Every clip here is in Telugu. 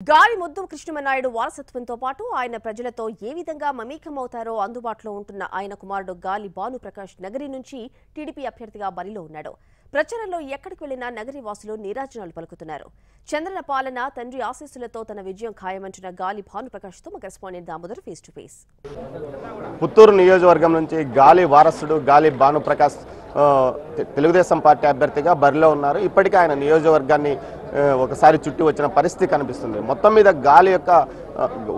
గాలి ముద్దు కృష్ణమనాయుడు వారసత్వంతో పాటు ఆయన ప్రజలతో ఏ విధంగా మమేకమవుతారో అందుబాటులో ఉంటున్న ఆయన కుమారుడు గాలి భానుప్రకాష్ నగరి నుంచి టీడీపీ అభ్యర్థిగా బరిలో ఉన్నాడు. ప్రచారంలో ఎక్కడికి వెళ్లినా నగరి వాసులు నీరాజనాలు పలుకుతున్నారు. చంద్రన పాలన తండ్రి ఆశీస్సులతో తన విజయం ఖాయమంటున్న గాలి భానుప్రకాష్తో మా correspondent Damodar face to face. Puttur నియోజకవర్గం నుంచి గాలి వారసుడు గాలి భానుప్రకాష్ తెలుగుదేశం పార్టీ అభ్యర్థిగా బరిలో ఉన్నారు. ఇప్పటికే ఆయన నియోజకవర్గాన్ని ఒకసారి చుట్టి వచ్చిన పరిస్థితి కనిపిస్తుంది. మొత్తం మీద గాలి యొక్క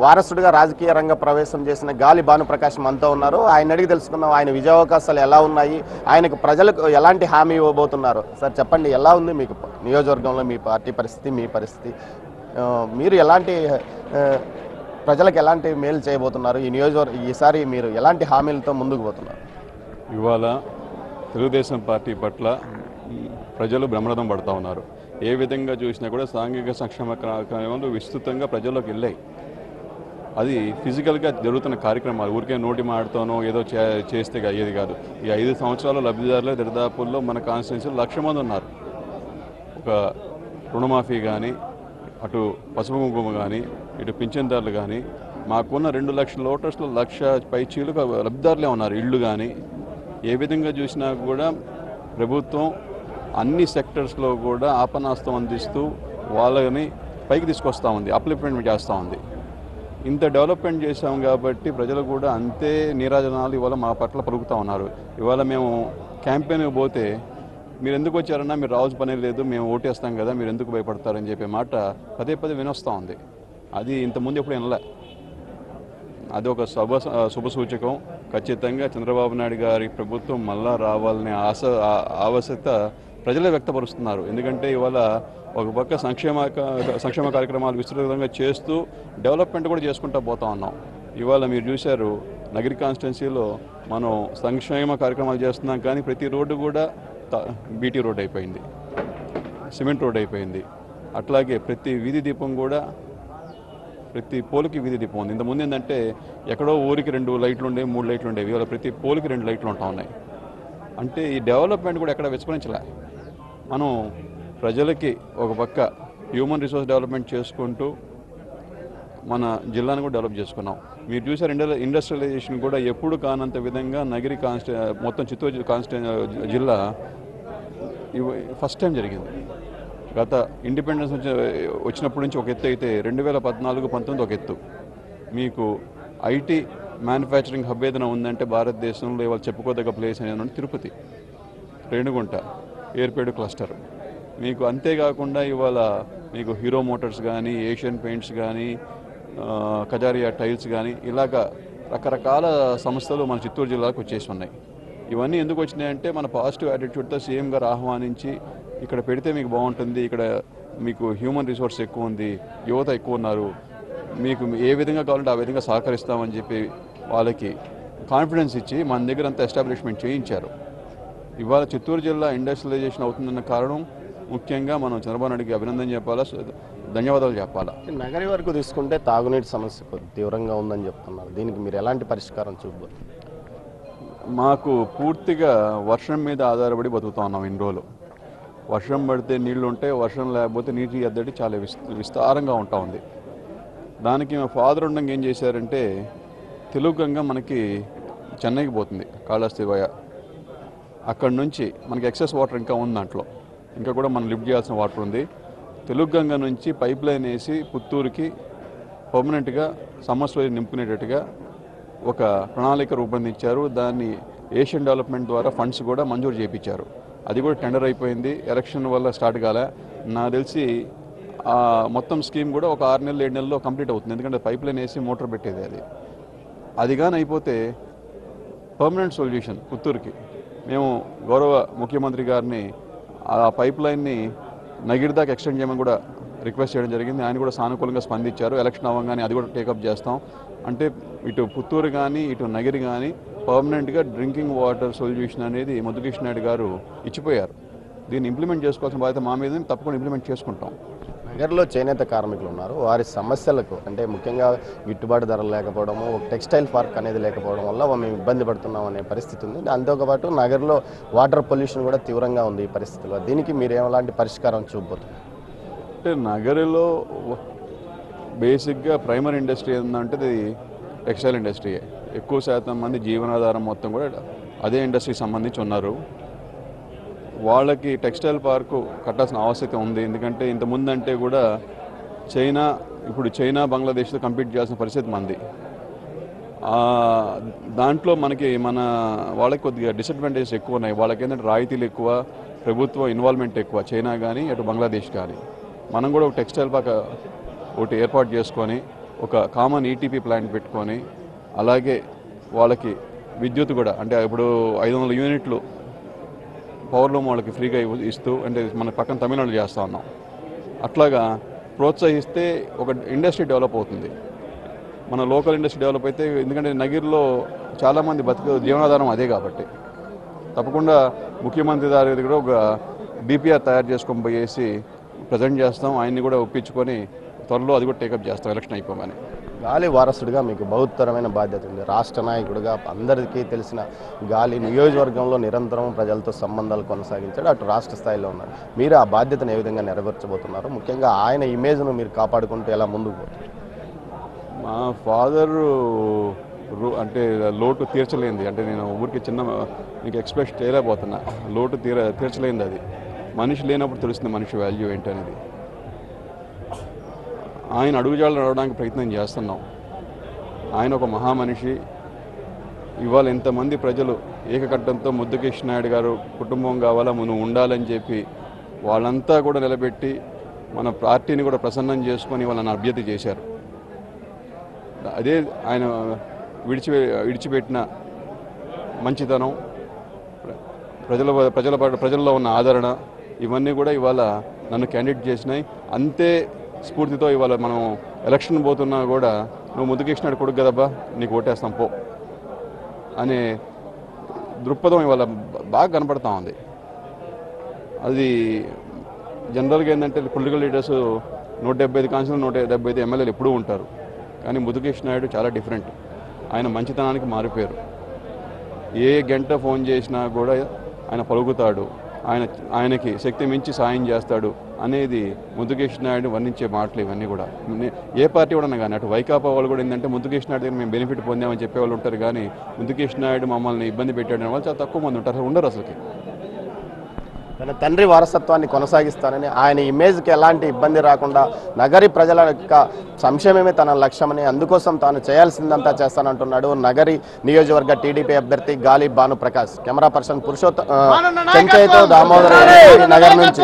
వారసుడిగా రాజకీయ రంగ ప్రవేశం చేసిన గాలి భానుప్రకాష్ మనతో ఉన్నారు. ఆయన అడిగి తెలుసుకుందాం ఆయన విజయావకాశాలు ఎలా ఉన్నాయి, ఆయనకు ప్రజలకు ఎలాంటి హామీ ఇవ్వబోతున్నారు. సార్ చెప్పండి, ఎలా ఉంది మీకు నియోజకవర్గంలో మీ పార్టీ పరిస్థితి, మీ పరిస్థితి, మీరు ఎలాంటి ప్రజలకు ఎలాంటి మేలు చేయబోతున్నారు, ఈ ఈసారి మీరు ఎలాంటి హామీలతో ముందుకు పోతున్నారు? ఇవాళ తెలుగుదేశం పార్టీ పట్ల ప్రజలు బ్రహ్మరథం పడుతూ ఉన్నారు. ఏ విధంగా చూసినా కూడా సాంఘిక సంక్షేమ కార్యక్రమాలు విస్తృతంగా ప్రజల్లోకి వెళ్ళాయి. అది ఫిజికల్గా జరుగుతున్న కార్యక్రమాలు, ఊరికే నోటి మాటతోనో ఏదో చేస్తే అయ్యేది కాదు. ఈ 5 సంవత్సరాల లబ్ధిదారులు దరిదాపుల్లో మన కాన్స్టిట్యున్సీలో 1,00,000 మంది ఉన్నారు. ఒక రుణమాఫీ కానీ, అటు పసుపు కుంకుమ కానీ, ఇటు పింఛన్దారులు కానీ, మాకున్న 2 లక్షల ఓటర్స్లో 1,00,000 పైచీలకు లబ్ధిదారులే ఉన్నారు. ఇళ్ళు కానీ ఏ విధంగా చూసినా కూడా ప్రభుత్వం అన్ని సెక్టర్స్లో కూడా ఆపనాస్తం అందిస్తూ వాళ్ళని పైకి తీసుకొస్తూ ఉంది, అప్లిఫ్ట్మెంట్ చేస్తూ ఉంది. ఇంత డెవలప్మెంట్ చేశాం కాబట్టి ప్రజలు కూడా అంతే నీరాజనాలు ఇవాళ మా పట్ల పలుకుతూ ఉన్నారు. ఇవాళ మేము క్యాంపెయిన్కి పోతే మీరు ఎందుకు వచ్చారన్నా, మీరు రావాల్సిన పనే లేదు, మేము ఓటేస్తాం కదా, మీరు ఎందుకు భయపడతారని చెప్పే మాట పదే పదే వినొస్తూ ఉంది. అది ఇంతకుముందు ఎప్పుడు వినలే. అది ఒక శుభ సూచకం. ఖచ్చితంగా చంద్రబాబు నాయుడు గారి ప్రభుత్వం మళ్ళా రావాలనే ఆవశ్యకత ప్రజలే వ్యక్తపరుస్తున్నారు. ఎందుకంటే ఇవాళ ఒక పక్క సంక్షేమ కార్యక్రమాలు విస్తృతంగా చేస్తూ డెవలప్మెంట్ కూడా చేసుకుంటూ పోతా ఉన్నాం. ఇవాళ మీరు చూశారు, నగరి కాన్స్టిట్యున్సీలో మనం సంక్షేమ కార్యక్రమాలు చేస్తున్నాం, కానీ ప్రతి రోడ్డు కూడా బీటీ రోడ్ అయిపోయింది, సిమెంట్ రోడ్ అయిపోయింది. అట్లాగే ప్రతి వీధి దీపం కూడా, ప్రతి పోలుకి వీధి దీపం ఉంది. ఇంతకుముందు ఏంటంటే ఎక్కడో ఊరికి 2 లైట్లు ఉండేవి, 3 లైట్లు ఉండేవి. ఇవాళ ప్రతి పోలుకి 2 లైట్లు ఉంటా ఉన్నాయి. అంటే ఈ డెవలప్మెంట్ కూడా ఎక్కడ విస్మరించలే. మనం ప్రజలకి ఒక పక్క హ్యూమన్ రిసోర్స్ డెవలప్మెంట్ చేసుకుంటూ మన జిల్లాను కూడా డెవలప్ చేసుకున్నాం. మీరు చూసారు, ఇండస్ట్రియలైజేషన్ కూడా ఎప్పుడు కానంత విధంగా నగరి మొత్తం చిత్తూరు జిల్లా ఫస్ట్ టైం జరిగింది. గత ఇండిపెండెన్స్ వచ్చినప్పటి నుంచి ఒక ఎత్తు అయితే 2014-19 ఒక ఎత్తు. మీకు ఐటీ మ్యానుఫ్యాక్చరింగ్ హబ్ ఏదైనా ఉందంటే భారతదేశంలో ఇవాళ చెప్పుకోదగ్గ ప్లేస్ అనేది తిరుపతి, రేణుగుంట, ఏర్పేడు క్లస్టర్. మీకు అంతేకాకుండా ఇవాళ మీకు హీరో మోటార్స్ కానీ, ఏషియన్ పెయింట్స్ కానీ, కజారియా టైల్స్ కానీ, ఇలాగా రకరకాల సంస్థలు మన చిత్తూరు జిల్లాకు వచ్చేసి ఉన్నాయి. ఇవన్నీ ఎందుకు వచ్చినాయంటే మన పాజిటివ్ యాటిట్యూడ్తో సీఎం గారు ఆహ్వానించి ఇక్కడ పెడితే మీకు బాగుంటుంది, ఇక్కడ మీకు హ్యూమన్ రిసోర్స్ ఎక్కువ ఉంది, యువత ఎక్కువ ఉన్నారు, మీకు ఏ విధంగా కావాలంటే ఆ విధంగా సహకరిస్తామని చెప్పి వాళ్ళకి కాన్ఫిడెన్స్ ఇచ్చి మన దగ్గర అంతా ఎస్టాబ్లిష్మెంట్ చేయించారు. ఇవాళ చిత్తూరు జిల్లా ఇండస్ట్రియలైజేషన్ అవుతుందన్న కారణం ముఖ్యంగా మనం చంద్రబాబు నాయుడికి అభినందన చెప్పాలా, ధన్యవాదాలు చెప్పాలా. నగరి వరకు తీసుకుంటే తాగునీటి సమస్య తీవ్రంగా ఉందని చెప్తున్నారు. దీనికి మీరు ఎలాంటి పరిష్కారం చూపబోతున్నారు? మాకు పూర్తిగా వర్షం మీద ఆధారపడి బతుకుతా ఉన్నాం. ఇన్ని రోజులు వర్షం పడితే నీళ్లు ఉంటాయి, వర్షం లేకపోతే నీటి ఎద్దడి చాలా విస్తారంగా ఉంటా ఉంది. దానికి మా ఫాదర్ ఉండగా ఏం చేశారంటే, తెలుగు గంగ మనకి చెన్నైకి పోతుంది కాళహస్తి వయ. అక్కడి నుంచి మనకి ఎక్సెస్ వాటర్ ఇంకా ఉంది, దాంట్లో ఇంకా కూడా మనం లిఫ్ట్ చేయాల్సిన వాటర్ ఉంది. తెలుగు గంగ నుంచి పైప్ లైన్ వేసి పుత్తూరుకి పర్మనెంట్గా సమ్మర్ స్టోరేజ్ నింపుకునేటట్టుగా ఒక ప్రణాళిక రూపొందించారు. దాన్ని ఏషియన్ డెవలప్మెంట్ ద్వారా ఫండ్స్ కూడా మంజూరు చేయించారు. అది కూడా టెండర్ అయిపోయింది. ఎలక్షన్ వల్ల స్టార్ట్ కాలే. నాకు తెలిసి మొత్తం స్కీమ్ కూడా ఒక 6 నెలలు 7 నెలల్లో కంప్లీట్ అవుతుంది. ఎందుకంటే పైప్ లైన్ వేసి మోటార్ పెట్టేది. అది కానీ అయిపోతే పర్మనెంట్ సొల్యూషన్ పుత్తూరుకి. మేము గౌరవ ముఖ్యమంత్రి గారిని ఆ పైప్ లైన్ని నగిరి దాకా ఎక్స్టెండ్ చేయమని కూడా రిక్వెస్ట్ చేయడం జరిగింది. ఆయన కూడా సానుకూలంగా స్పందించారు. ఎలక్షన్ అవ్వగానే అది కూడా టేకప్ చేస్తాం. అంటే ఇటు పుత్తూరు కానీ ఇటు నగిరి కానీ పర్మనెంట్గా డ్రింకింగ్ వాటర్ సొల్యూషన్ అనేది ముద్దుకృష్ణ నాయుడు గారు ఇచ్చిపోయారు. దీన్ని ఇంప్లిమెంట్ చేసుకోవాల్సిన బాధ్యత మా మీద, తప్పకుండా ఇంప్లిమెంట్ చేసుకుంటాం. నగర్లో చేనేత కార్మికులు ఉన్నారు. వారి సమస్యలకు అంటే ముఖ్యంగా గిట్టుబాటు ధరలు లేకపోవడము, టెక్స్టైల్ పార్క్ అనేది లేకపోవడం వల్ల మేము ఇబ్బంది పడుతున్నాం అనే పరిస్థితి ఉంది. అంతేపాటు నగర్లో వాటర్ పొల్యూషన్ కూడా తీవ్రంగా ఉంది ఈ పరిస్థితిలో. దీనికి మీరు ఎలాంటి పరిష్కారం చూపబోతున్నారు? అంటే నగరిలో బేసిక్గా ప్రైమరీ ఇండస్ట్రీ ఏంటంటే అది టెక్స్టైల్ ఇండస్ట్రీ. ఎక్కువ శాతం మంది జీవనాధారం మొత్తం కూడా అదే ఇండస్ట్రీకి సంబంధించి ఉన్నారు. వాళ్ళకి టెక్స్టైల్ పార్కు కట్టాల్సిన ఆవశ్యకత ఉంది. ఎందుకంటే ఇంతకుముందు అంటే కూడా ఇప్పుడు చైనా బంగ్లాదేశ్తో కంపీట్ చేయాల్సిన పరిస్థితి మంది. దాంట్లో వాళ్ళకి కొద్దిగా డిసడ్వాంటేజెస్ ఎక్కువ ఉన్నాయి. వాళ్ళకి ఏంటంటే రాయితీలు ఎక్కువ, ప్రభుత్వ ఇన్వాల్వ్మెంట్ ఎక్కువ, చైనా కానీ అటు బంగ్లాదేశ్ కానీ. మనం కూడా ఒక టెక్స్టైల్ పార్క్ ఒకటి ఏర్పాటు చేసుకొని ఒక కామన్ ఈటీపీ ప్లాంట్ పెట్టుకొని, అలాగే వాళ్ళకి విద్యుత్ కూడా అంటే ఇప్పుడు 500 యూనిట్లు పవర్ లూమ్ వాళ్ళకి ఫ్రీగా ఇస్తూ, అంటే మన పక్కన తమిళనాడు చేస్తూ ఉన్నాం. అట్లాగా ప్రోత్సహిస్తే ఒక ఇండస్ట్రీ డెవలప్ అవుతుంది. మన లోకల్ ఇండస్ట్రీ డెవలప్ అయితే, ఎందుకంటే నగిరిలో చాలామంది జీవనాధారం అదే కాబట్టి తప్పకుండా ముఖ్యమంత్రి గారి దగ్గర ఒక డిపిఆర్ తయారు చేసుకొని పోయేసి ప్రజెంట్ చేస్తాం. ఆయన్ని కూడా ఒప్పించుకొని త్వరలో అది కూడా టేకప్ చేస్తాం ఎలక్షన్ అయిపోమని. గాలి వారసుడిగా మీకు బహుత్తరమైన బాధ్యత ఉంది. రాష్ట్ర నాయకుడిగా అందరికీ తెలిసిన గాలి నియోజకవర్గంలో నిరంతరం ప్రజలతో సంబంధాలు కొనసాగించాడు, అటు రాష్ట్ర స్థాయిలో ఉన్నారు. మీరు ఆ బాధ్యతను ఏ విధంగా నెరవేర్చబోతున్నారు? ముఖ్యంగా ఆయన ఇమేజ్ను మీరు కాపాడుకుంటూ ఎలా ముందుకు పోతున్నారు? మా ఫాదరు అంటే లోటు తీర్చలేంది, అంటే నేను ఊరికి మీకు ఎక్స్ప్రెస్ చేయలేకపోతున్నా. లోటు తీర్చలేంది. అది మనిషి లేనప్పుడు తెలుస్తుంది మనిషి వాల్యూ ఏంటనేది. ఆయన అడుగుజాడలు నడవడానికి ప్రయత్నం చేస్తున్నాం. ఆయన ఒక మహామనిషి. ఇవాళ ఎంతమంది ప్రజలు ఏకకంఠంతో ముద్దుకృష్ణ నాయుడు గారు కుటుంబం కావాలా, మనం ఉండాలని చెప్పి వాళ్ళంతా కూడా నిలబెట్టి మన పార్టీని కూడా ప్రసన్నం చేసుకొని వాళ్ళని అభ్యర్థి చేశారు. అదే ఆయన విడిచిపెట్టిన మంచితనం, ప్రజల్లో ఉన్న ఆదరణ, ఇవన్నీ కూడా ఇవాళ నన్ను క్యాండిడేట్ చేసినాయి. అంతే స్ఫూర్తితో ఇవాళ మనం ఎలక్షన్ పోతున్నా కూడా, నువ్వు ముద్దుకృష్ణ నాయుడు కొడుకు కదబ్బా, నీకు ఓటేస్తాం పో అనే దృక్పథం ఇవాళ బాగా కనపడతా ఉంది. అది జనరల్గా ఏంటంటే పొలిటికల్ లీడర్స్ 175 కాన్స్టిట్యూన్సీలు 175 ఎమ్మెల్యేలు ఎప్పుడూ ఉంటారు. కానీ ముద్దుకృష్ణ నాయుడు చాలా డిఫరెంట్. ఆయన మంచితనానికి మారిపోయారు. ఏ గంట ఫోన్ చేసినా కూడా ఆయన పలుకుతాడు, ఆయనకి శక్తి మించి సాయం చేస్తాడు అనేది ముద్దుకృష్ణ నాయుడు వర్ణించే మాటలు ఇవన్నీ కూడా. ఏ పార్టీ కూడా కానీ అటు వైకాపా వాళ్ళు కూడా ఏంటంటే ముద్దుకృష్ణ నాయుడు దగ్గర మేము బెనిఫిట్ పొందామని చెప్పేవాళ్ళు ఉంటారు. కానీ ముద్దుకృష్ణ నాయుడు మమ్మల్ని ఇబ్బంది పెట్టాడని వాళ్ళు చాలా తక్కువ మంది ఉంటారు, ఉండరు అసలుకి. తన తండ్రి వారసత్వాన్ని కొనసాగిస్తానని, ఆయన ఇమేజ్కి ఎలాంటి ఇబ్బంది రాకుండా నగరి ప్రజల యొక్క సంక్షేమమే తన లక్ష్యమని, అందుకోసం తాను చేయాల్సిందంతా చేస్తానంటున్నాడు నగరి నియోజకవర్గ టీడీపీ అభ్యర్థి గాలి భానుప్రకాష్. కెమెరా పర్సన్ పురుషోత్తం చెంచయ్యతో దామోదర్ నగర్ నుంచి.